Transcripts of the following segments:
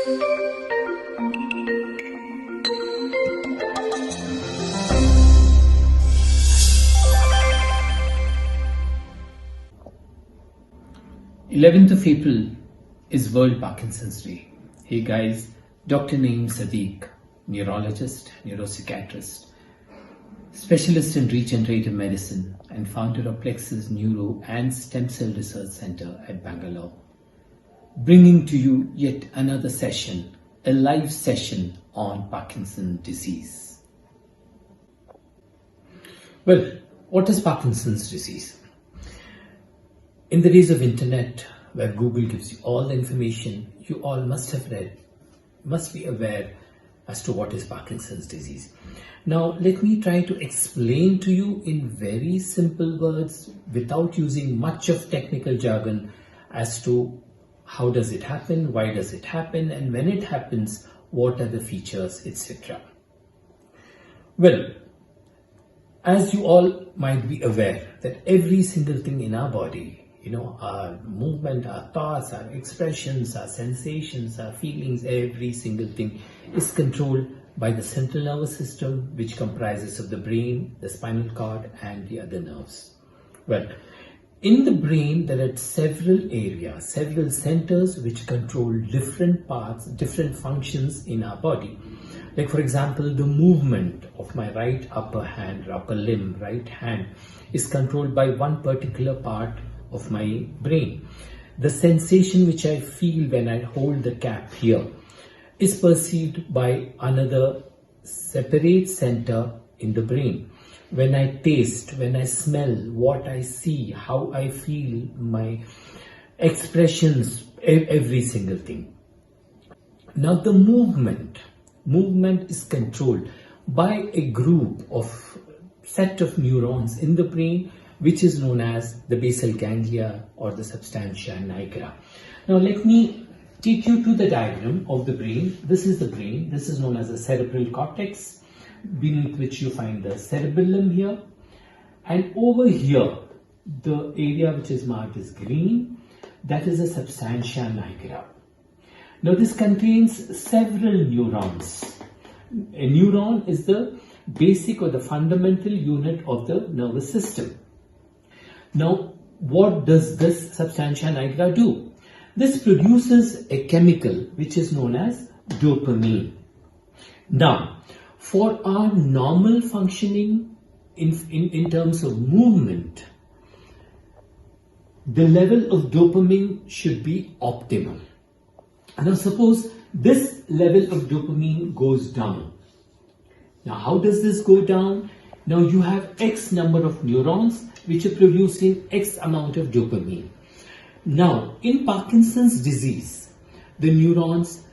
April is World Parkinson's Day. Hey guys, Dr. Na'eem Sadiq, neurologist, neuropsychiatrist, specialist in regenerative medicine and founder of Plexus Neuro and Stem Cell Research Center at Bangalore, bringing to you yet another session, a live session on Parkinson's disease. Well, what is Parkinson's disease? In the days of internet, where Google gives you all the information, you all must be aware as to what is Parkinson's disease. Now, let me try to explain to you in very simple words, without using much of technical jargon, as to how does it happen, why does it happen, and when it happens, what are the features, etc. Well, as you all might be aware that every single thing in our body, our movement, our thoughts, our expressions, our sensations, our feelings, every single thing is controlled by the central nervous system, which comprises of the brain, the spinal cord, and the other nerves. Well, in the brain, there are several areas, several centers which control different parts, different functions in our body. Like, for example, the movement of my right upper hand, upper limb, right hand is controlled by one particular part of my brain. The sensation which I feel when I hold the cap here is perceived by another separate center in the brain. When I taste, when I smell, what I see, how I feel, my expressions, every single thing. Now the movement is controlled by a group of set of neurons in the brain, which is known as the basal ganglia or the substantia nigra. Now let me take you to the diagram of the brain. This is the brain. This is known as the cerebral cortex, beneath which you find the cerebellum here. And over here, the area which is marked as green, that is the substantia nigra. Now this contains several neurons. A neuron is the basic or the fundamental unit of the nervous system. Now, what does this substantia nigra do? This produces a chemical which is known as dopamine. Now, for our normal functioning in terms of movement, the level of dopamine should be optimal. Now, suppose this level of dopamine goes down. Now, how does this go down? Now, you have X number of neurons which are producing X amount of dopamine. Now, in Parkinson's disease, the neurons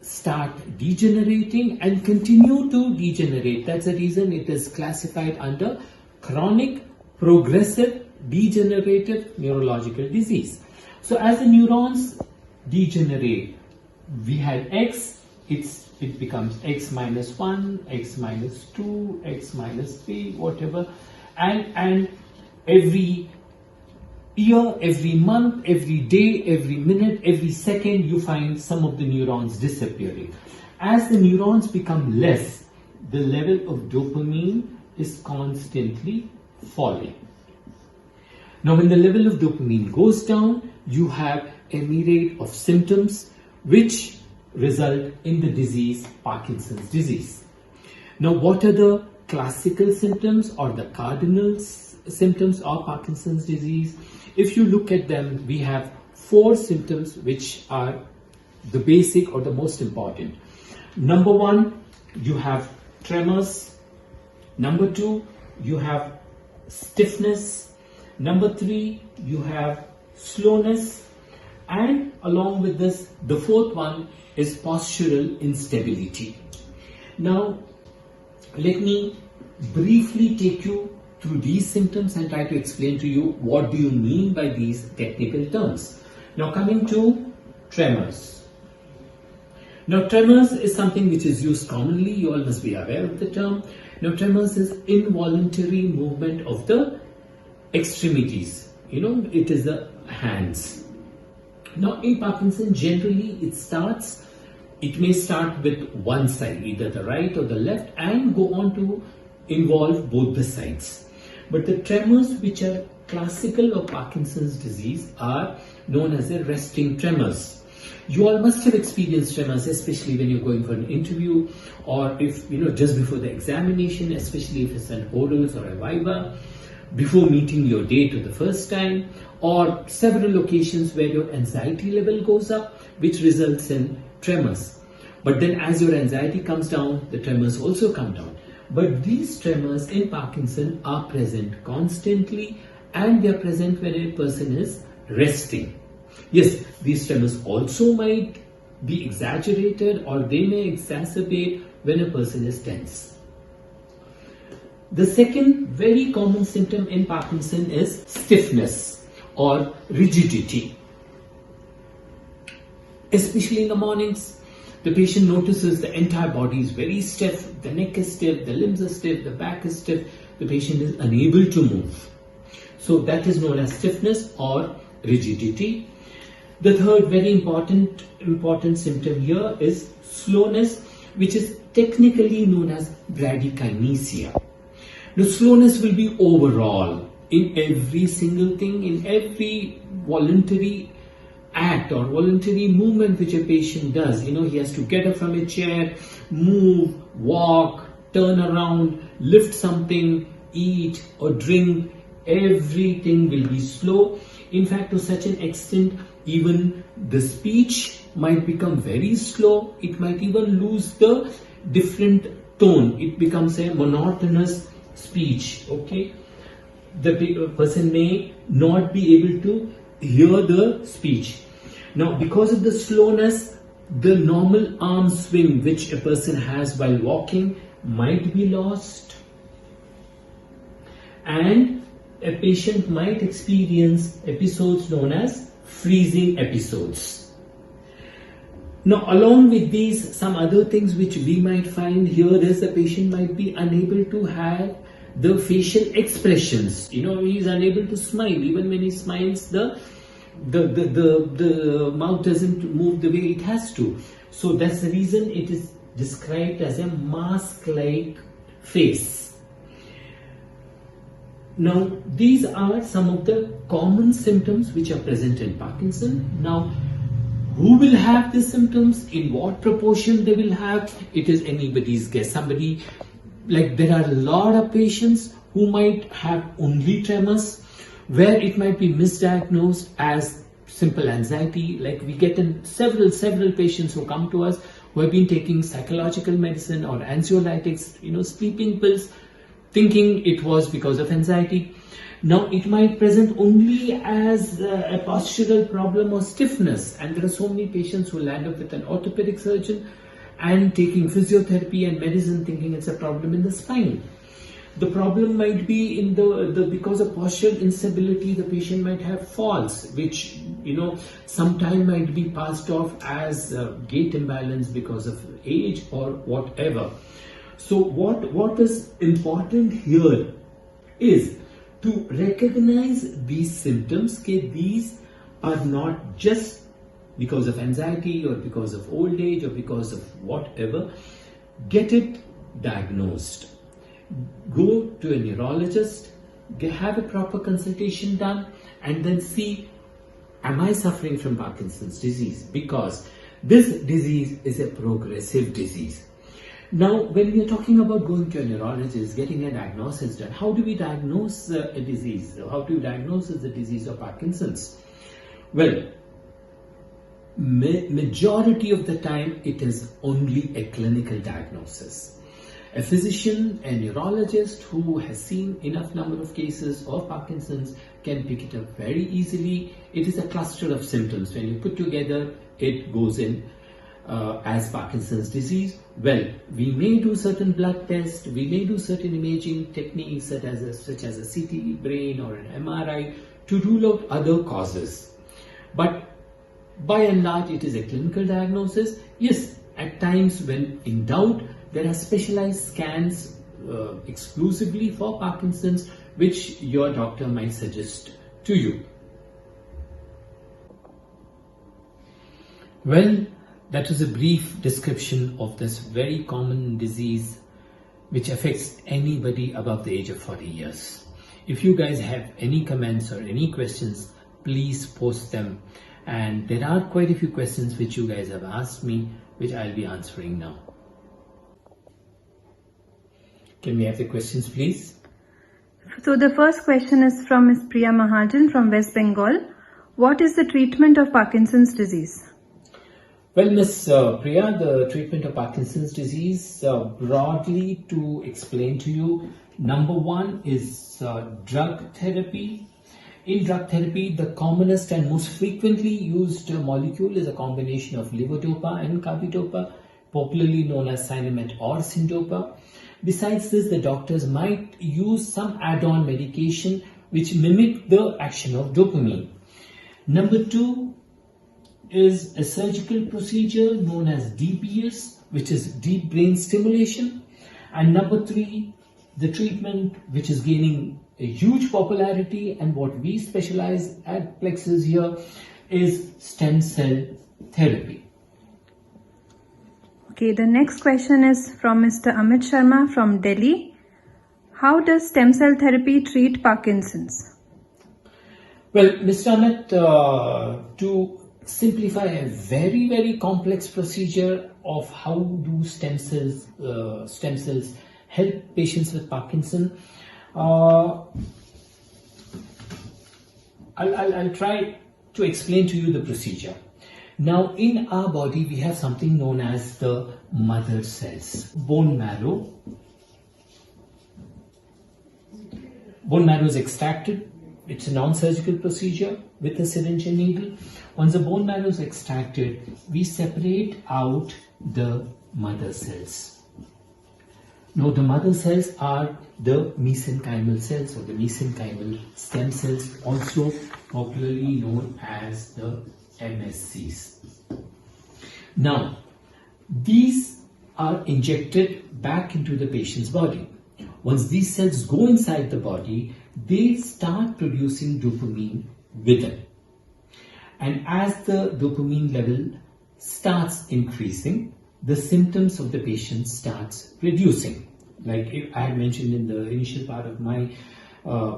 start degenerating and continue to degenerate. That's the reason it is classified under chronic, progressive, degenerative neurological disease. So, as the neurons degenerate, we had X, it becomes X minus 1, X minus 2, X minus 3, whatever, and every year, every month, every day, every minute, every second, you find some of the neurons disappearing. As the neurons become less, the level of dopamine is constantly falling. Now, when the level of dopamine goes down, you have a myriad of symptoms which result in the disease, Parkinson's disease. Now, what are the classical symptoms or the cardinal symptoms of Parkinson's disease? If you look at them, we have 4 symptoms which are the basic or the most important. Number 1, you have tremors. Number 2, you have stiffness. Number 3, you have slowness. And along with this, the 4th one is postural instability. Now, let me briefly take you through these symptoms and try to explain to you what do you mean by these technical terms. Now, coming to tremors. Now, tremors is something which is used commonly. You all must be aware of the term. Now, tremors is involuntary movement of the extremities. It is the hands. Now, in Parkinson, generally it starts it may start with one side, either the right or the left, and go on to involve both the sides. But the tremors which are classical of Parkinson's disease are known as the resting tremors. You all must have experienced tremors, especially when you're going for an interview, or if, just before the examination, especially if it's an orals or a viva, before meeting your date for the first time, or several occasions where your anxiety level goes up, which results in tremors. But then as your anxiety comes down, the tremors also come down. But these tremors in Parkinson are present constantly, and they are present when a person is resting. Yes, these tremors also might be exaggerated, or they may exacerbate when a person is tense. The second very common symptom in Parkinson is stiffness or rigidity. Especially in the mornings, the patient notices the entire body is very stiff, the neck is stiff, the limbs are stiff, the back is stiff, the patient is unable to move. So that is known as stiffness or rigidity. The third very important symptom here is slowness, which is technically known as bradykinesia. The slowness will be overall in every single thing, in every voluntary act or voluntary movement which a patient does. He has to get up from a chair, move, walk, turn around, lift something, eat or drink. Everything will be slow. In fact, to such an extent, even the speech might become very slow. It might even lose the different tone. It becomes a monotonous speech. Okay, the person may not be able to hear the speech. Now, because of the slowness, the normal arm swing which a person has while walking might be lost, and a patient might experience episodes known as freezing episodes. Now, along with these, some other things which we might find here is the patient might be unable to have the facial expressions. He is unable to smile. Even when he smiles, the mouth doesn't move the way it has to. So that's the reason it is described as a mask-like face. Now, these are some of the common symptoms which are present in Parkinson. Now, who will have the symptoms, in what proportion they will have, it is anybody's guess. There are a lot of patients who might have only tremors, where it might be misdiagnosed as simple anxiety. Like we get in several patients who come to us who have been taking psychological medicine or anxiolytics, sleeping pills, thinking it was because of anxiety. Now it might present only as a postural problem or stiffness, and there are so many patients who land up with an orthopedic surgeon and taking physiotherapy and medicine thinking it's a problem in the spine. The problem might be in because of postural instability, the patient might have falls, which sometime might be passed off as gait imbalance because of age or whatever. So what is important here is to recognize these symptoms. These are not just because of anxiety or because of old age or because of whatever. Get it diagnosed. Go to a neurologist, have a proper consultation done, and then see, am I suffering from Parkinson's disease? Because this disease is a progressive disease. Now, when we are talking about going to a neurologist, getting a diagnosis done, how do we diagnose a disease? How do you diagnose the disease of Parkinson's? Well, majority of the time, it is only a clinical diagnosis. A physician, a neurologist who has seen enough number of cases of Parkinson's can pick it up very easily. It is a cluster of symptoms. When you put together, it goes in as Parkinson's disease. Well, we may do certain blood tests, we may do certain imaging techniques such as a CT brain or an MRI to rule out other causes. But by and large, it is a clinical diagnosis. Yes, at times when in doubt, there are specialized scans exclusively for Parkinson's, which your doctor might suggest to you. Well, that was a brief description of this very common disease which affects anybody above the age of 40 years. If you guys have any comments or any questions, please post them. And there are quite a few questions which you guys have asked me, which I'll be answering now. Can we have the questions, please? So the first question is from Ms. Priya Mahajan from West Bengal. What is the treatment of Parkinson's disease? Well, Ms. Priya, the treatment of Parkinson's disease, broadly to explain to you, number one is drug therapy. In drug therapy, the commonest and most frequently used molecule is a combination of levodopa and carbidopa, popularly known as Sinemet or Syndopa. Besides this, the doctors might use some add-on medication which mimic the action of dopamine. Number two is a surgical procedure known as DBS, which is deep brain stimulation. And number three, the treatment which is gaining a huge popularity and what we specialize at Plexus here is stem cell therapy. Okay, the next question is from Mr. Amit Sharma from Delhi. How does stem cell therapy treat Parkinson's? Well, Mr. Amit, to simplify a very, very complex procedure of how do stem cells help patients with Parkinson, I'll try to explain to you the procedure. Now, in our body, we have something known as the mother cells, bone marrow. Bone marrow is extracted. It's a non-surgical procedure with a syringe and needle. Once the bone marrow is extracted, we separate out the mother cells. Now, the mother cells are the mesenchymal cells or the mesenchymal stem cells, also popularly known as the MSCs. Now, these are injected back into the patient's body. Once these cells go inside the body, they start producing dopamine within. And as the dopamine level starts increasing, the symptoms of the patient starts reducing. Like I had mentioned in the initial part of my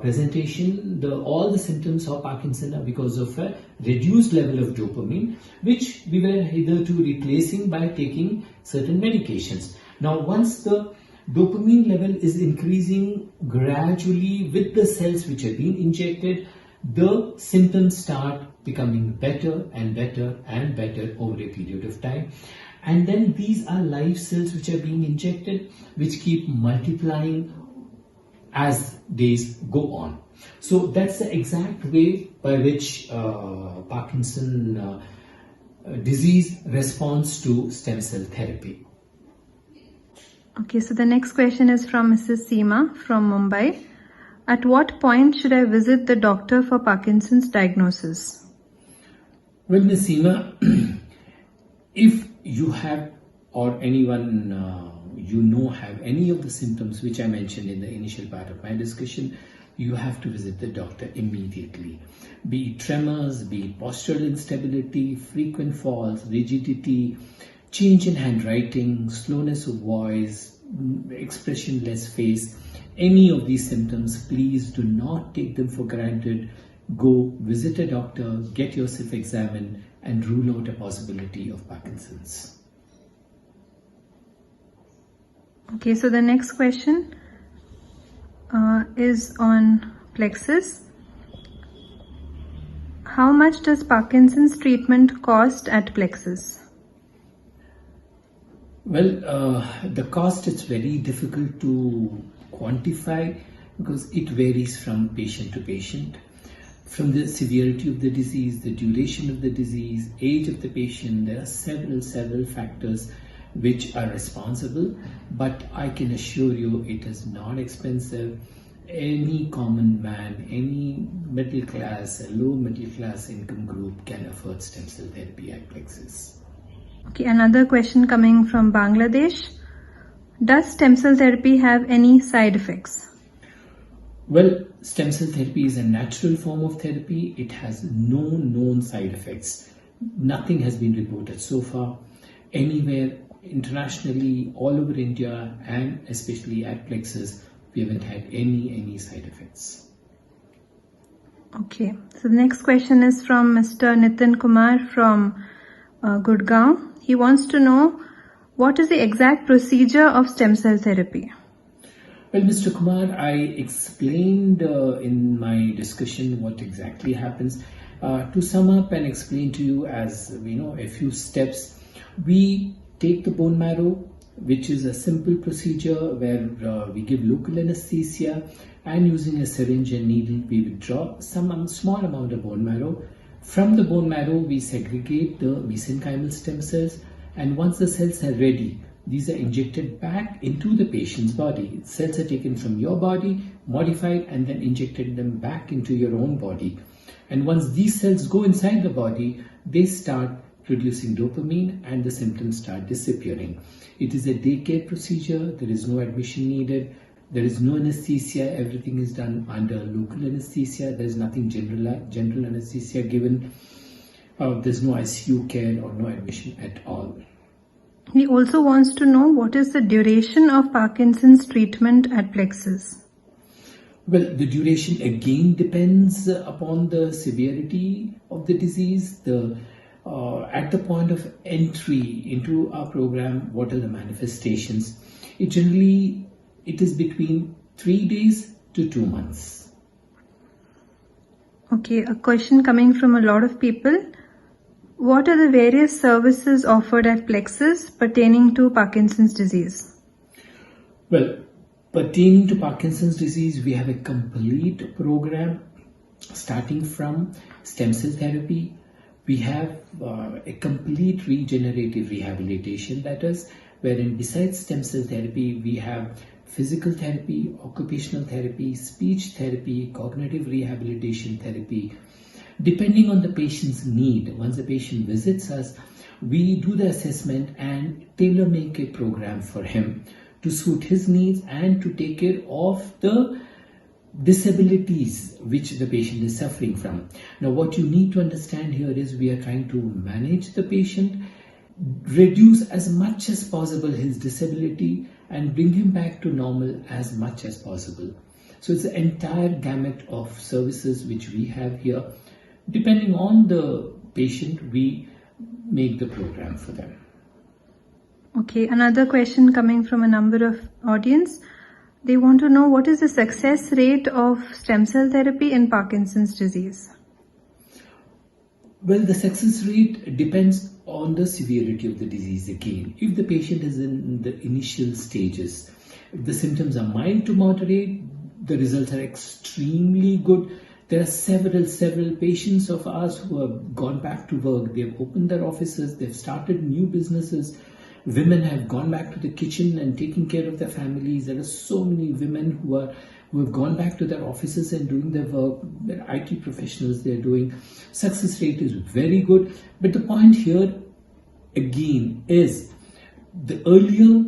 presentation, all the symptoms of Parkinson are because of a reduced level of dopamine, which we were hitherto replacing by taking certain medications. Now, once the dopamine level is increasing gradually with the cells which are being injected, the symptoms start becoming better and better and better over a period of time. And then these are live cells which are being injected, which keep multiplying as days go on. So that's the exact way by which Parkinson disease responds to stem cell therapy. Okay, so the next question is from Mrs. Seema from Mumbai. At what point should I visit the doctor for Parkinson's diagnosis? Well, Ms. Seema, if you have or anyone you know have any of the symptoms which I mentioned in the initial part of my discussion, you have to visit the doctor immediately. Be it tremors, be it postural instability, frequent falls, rigidity, change in handwriting, slowness of voice, expressionless face, any of these symptoms, please do not take them for granted. Go visit a doctor, get yourself examined, and rule out a possibility of Parkinson's. Okay, so the next question is on Plexus. How much does Parkinson's treatment cost at Plexus? Well, the cost is very difficult to quantify because it varies from patient to patient. From the severity of the disease, the duration of the disease, age of the patient, there are several factors which are responsible, but I can assure you it is not expensive. Any common man, any middle class, low middle class income group can afford stem cell therapy at Plexus. Okay, another question coming from Bangladesh. Does stem cell therapy have any side effects? Well, stem cell therapy is a natural form of therapy. It has no known side effects. Nothing has been reported so far. anywhere internationally, all over India, and especially at Plexus, we haven't had any side effects. Okay, so the next question is from Mr. Nitin Kumar from Gurgaon. He wants to know what is the exact procedure of stem cell therapy? Well, Mr. Kumar, I explained in my discussion what exactly happens. To sum up and explain to you as a few steps, we take the bone marrow, which is a simple procedure where we give local anesthesia, and using a syringe and needle we withdraw some small amount of bone marrow. From the bone marrow we segregate the mesenchymal stem cells, and once the cells are ready, these are injected back into the patient's body. Cells are taken from your body, modified, and then injected them back into your own body. And once these cells go inside the body, they start producing dopamine and the symptoms start disappearing. It is a daycare procedure. There is no admission needed. There is no anesthesia. Everything is done under local anesthesia. There is nothing general anesthesia given. There's no ICU care or no admission at all. He also wants to know what is the duration of Parkinson's treatment at Plexus. Well, the duration again depends upon the severity of the disease. At the point of entry into our program, what are the manifestations? It is between 3 days to 2 months. Okay, a question coming from a lot of people. What are the various services offered at Plexus pertaining to Parkinson's disease? Well, pertaining to Parkinson's disease, we have a complete program starting from stem cell therapy. We have a complete regenerative rehabilitation, that is, wherein besides stem cell therapy, we have physical therapy, occupational therapy, speech therapy, cognitive rehabilitation therapy. Depending on the patient's need, once the patient visits us, we do the assessment and tailor make a program for him to suit his needs and to take care of the disabilities which the patient is suffering from. Now, what you need to understand here is we are trying to manage the patient, reduce as much as possible his disability, and bring him back to normal as much as possible. So it's the entire gamut of services which we have here. Depending on the patient, we make the program for them. Okay, another question coming from a number of audience. They want to know what is the success rate of stem cell therapy in Parkinson's disease? Well, the success rate depends on the severity of the disease again. If the patient is in the initial stages, if the symptoms are mild to moderate, the results are extremely good. There are several patients of ours who have gone back to work. They've opened their offices, they've started new businesses. Women have gone back to the kitchen and taking care of their families. There are so many women who have gone back to their offices and doing their work. They're IT professionals, they're doing. Success rate is very good. But the point here again is the earlier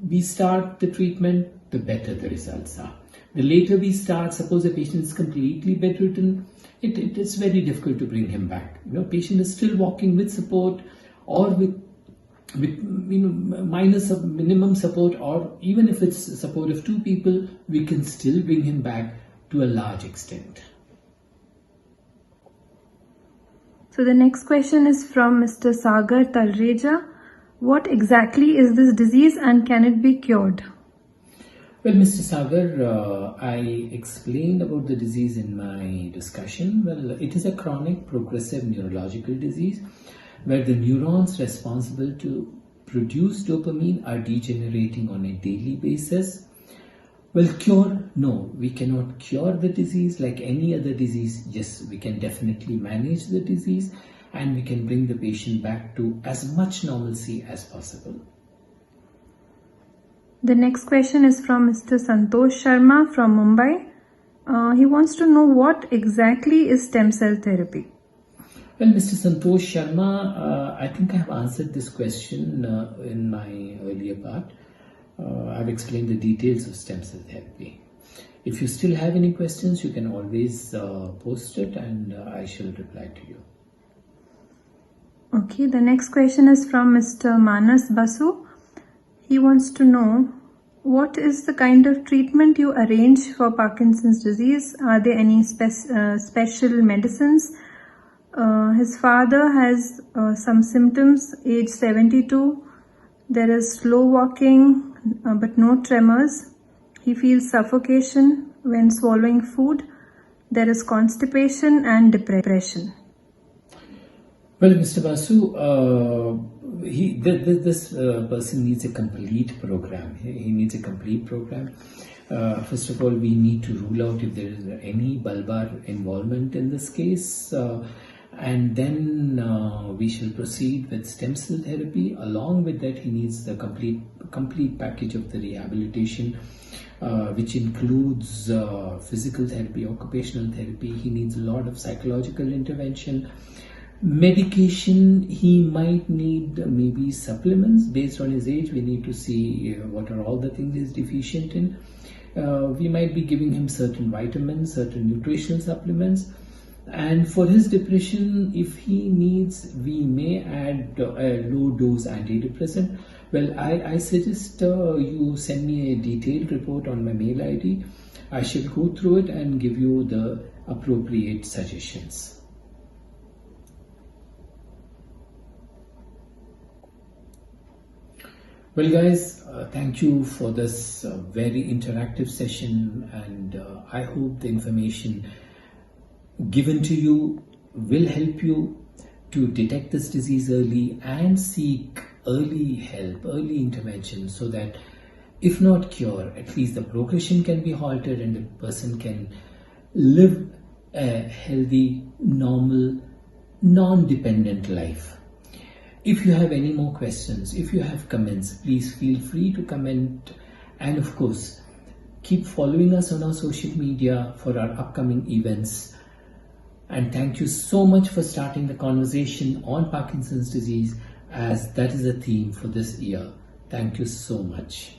we start the treatment, the better the results are. The later we start, suppose a patient is completely bedridden, it is very difficult to bring him back. Patient is still walking with support or with minimum support, or even if it's support of 2 people, we can still bring him back to a large extent. So the next question is from Mr. Sagar Talreja. What exactly is this disease and can it be cured? Well, Mr. Sagar, I explained about the disease in my discussion. Well, it is a chronic progressive neurological disease where the neurons responsible to produce dopamine are degenerating on a daily basis. Well, cure? No, we cannot cure the disease like any other disease. Yes, we can definitely manage the disease and we can bring the patient back to as much normalcy as possible. The next question is from Mr. Santosh Sharma from Mumbai. He wants to know what exactly is stem cell therapy. Well, Mr. Santosh Sharma, I think I have answered this question in my earlier part. I've explained the details of stem cell therapy. If you still have any questions, you can always post it and I shall reply to you. Okay, the next question is from Mr. Manas Basu. He wants to know, what is the kind of treatment you arrange for Parkinson's disease? Are there any special medicines? His father has some symptoms, age 72. There is slow walking but no tremors. He feels suffocation when swallowing food. There is constipation and depression. Well, Mr. Basu, this person needs a complete program. He needs a complete program. First of all, we need to rule out if there is any bulbar involvement in this case. And then we shall proceed with stem cell therapy. Along with that, he needs the complete package of the rehabilitation, which includes physical therapy, occupational therapy. He needs a lot of psychological intervention. Medication, he might need maybe supplements based on his age. We need to see what are all the things he's deficient in. We might be giving him certain vitamins, certain nutritional supplements. And for his depression, if he needs, we may add a low dose antidepressant. Well, I suggest you send me a detailed report on my mail ID. I shall go through it and give you the appropriate suggestions. Well guys, thank you for this very interactive session, and I hope the information given to you will help you to detect this disease early and seek early help, early intervention, so that if not cure, at least the progression can be halted and the person can live a healthy, normal, non-dependent life. If you have any more questions, if you have comments, please feel free to comment, and of course, keep following us on our social media for our upcoming events. And thank you so much for starting the conversation on Parkinson's disease, as that is a theme for this year. Thank you so much.